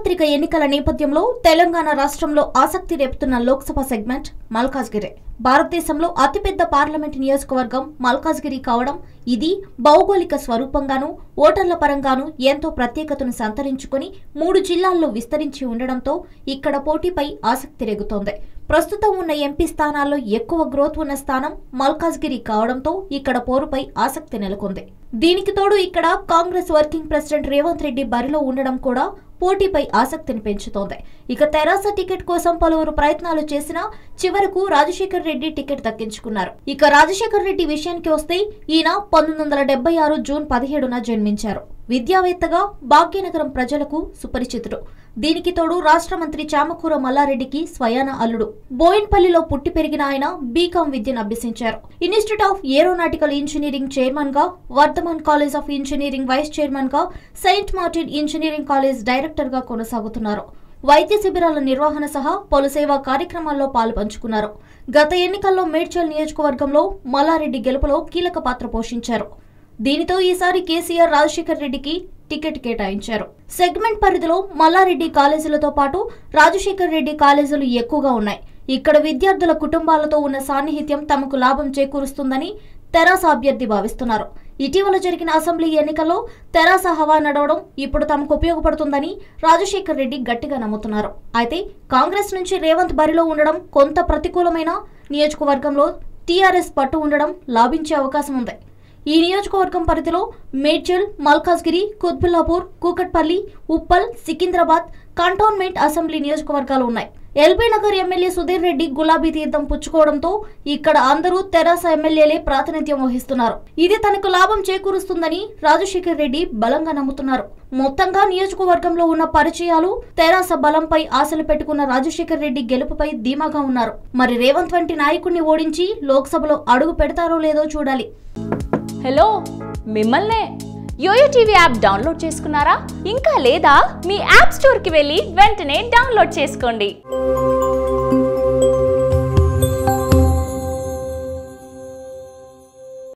సార్వత్రిక ఎన్నికల నేపథ్యంలో తెలంగాణ రాష్ట్రంలో ఆసక్తి రేపుతున్న లోక్సభ సెగ్మెంట్ మల్కాజ్గిరి. భారతదేశంలో అతిపెద్ద పార్లమెంట్ నియోజకవర్గం మల్కాజ్గిరి కావడం, ఇది భౌగోళిక స్వరూపంగాను ఓటర్ల పరంగాను ఎంతో ప్రత్యేకతను సంతరించుకుని 3 జిల్లాల్లో విస్తరించి ఉండడంతో ఇక్కడ పోటీపై ఆసక్తి రేగుతోంది. ప్రస్తుతం ఉన్న ఎంపీ స్థానాల్లో ఎక్కువ గ్రోత్ ఉన్న స్థానం మల్కాజ్గిరి కావడంతో ఇక్కడ పోరుపై ఆసక్తి నెలకొంది. దీనికి తోడు ఇక్కడ కాంగ్రెస్ వర్కింగ్ ప్రెసిడెంట్ రేవంత్ రెడ్డి బరిలో ఉండడం కూడా పోటీపై ఆసక్తిని పెంచుతోంది. ఇక తెరాస టికెట్ కోసం పలువురు ప్రయత్నాలు చేసినా చివరకు రాజశేఖర్ రెడ్డి టికెట్ దక్కించుకున్నారు. ఇక రాజశేఖర్ రెడ్డి విషయానికి వస్తే ఈయన 1976 జూన్ 17న జన్మించారు. విద్యావేత్తగా భాగ్యనగరం ప్రజలకు సుపరిచితుడు. దీనికి తోడు రాష్ట్ర మంత్రి చామకూర మల్లారెడ్డికి స్వయాన అల్లుడు. బోయిన్పల్లిలో పుట్టి పెరిగిన ఆయన బీకాం విద్యను అభ్యసించారు. Institute of aeronautical engineering chairman గా, Vardhaman college of engineering vice chairman గా, Saint Martin engineering college director గా కొనసాగుతున్నారు. వైద్య శిబిరాల నిర్వహణ సహా పలు సేవా కార్యక్రమాల్లో పాలుపంచుకున్నారు. గత ఎన్నికల్లో మేడ్చల్ నియోజకవర్గంలో మల్లారెడ్డి గెలుపులో కీలక పాత్ర పోషించారు. దీనితో ఈసారి కేసీఆర్ రాజశేఖర్ రెడ్డికి టికెట్ కేటాయించారు. సెగ్మెంట్ పరిధిలో మల్లారెడ్డి కాలేజీలతో పాటు రాజశేఖర్ రెడ్డి కాలేజీలు ఎక్కువగా ఉన్నాయి. ఇక్కడ విద్యార్థుల కుటుంబాలతో ఉన్న సాన్నిహిత్యం తమకు లాభం చేకూరుస్తుందని తెరాస అభ్యర్థి భావిస్తున్నారు. ఇటీవల జరిగిన అసెంబ్లీ ఎన్నికల్లో తెరాస హవా నడవడం ఇప్పుడు తమకు ఉపయోగపడుతుందని రాజశేఖర్ రెడ్డి గట్టిగా నమ్ముతున్నారు. అయితే కాంగ్రెస్ నుంచి రేవంత్ బరిలో ఉండడం, కొంత ప్రతికూలమైన నియోజకవర్గంలో టీఆర్ఎస్ పట్టు ఉండడం లాభించే అవకాశం ఉంది. ఈ నియోజకవర్గం పరిధిలో మేడ్చల్, మల్కాజ్గిరి, కుత్బుల్లాపూర్, కూకట్పల్లి, ఉప్పల్, సికింద్రాబాద్ కంటోన్మెంట్ అసెంబ్లీ నియోజకవర్గాలు ఉన్నాయి. ఎల్బీ నగర్ ఎమ్మెల్యే సుధీర్ రెడ్డి గులాబీ తీర్థం పుచ్చుకోవడంతో ఇక్కడ అందరూ తెరాస ఎమ్మెల్యేలే ప్రాతినిధ్యం వహిస్తున్నారు. ఇది తనకు లాభం చేకూరుస్తుందని రాజశేఖర్ రెడ్డి బలంగా నమ్ముతున్నారు. మొత్తంగా నియోజకవర్గంలో ఉన్న పరిచయాలు, తెరాస బలంపై ఆశలు పెట్టుకున్న రాజశేఖర్ రెడ్డి గెలుపుపై ధీమాగా ఉన్నారు. మరి రేవంత్ వంటి నాయకుడిని ఓడించి లోక్సభలో అడుగు పెడతారో లేదో చూడాలి. హలో, మిమ్మల్నే యోయో టీవీ యాప్ డౌన్లోడ్ చేసుకున్నారా? ఇంకా లేదా? మీ యాప్ స్టోర్కి వెళ్ళి వెంటనే డౌన్లోడ్ చేసుకోండి.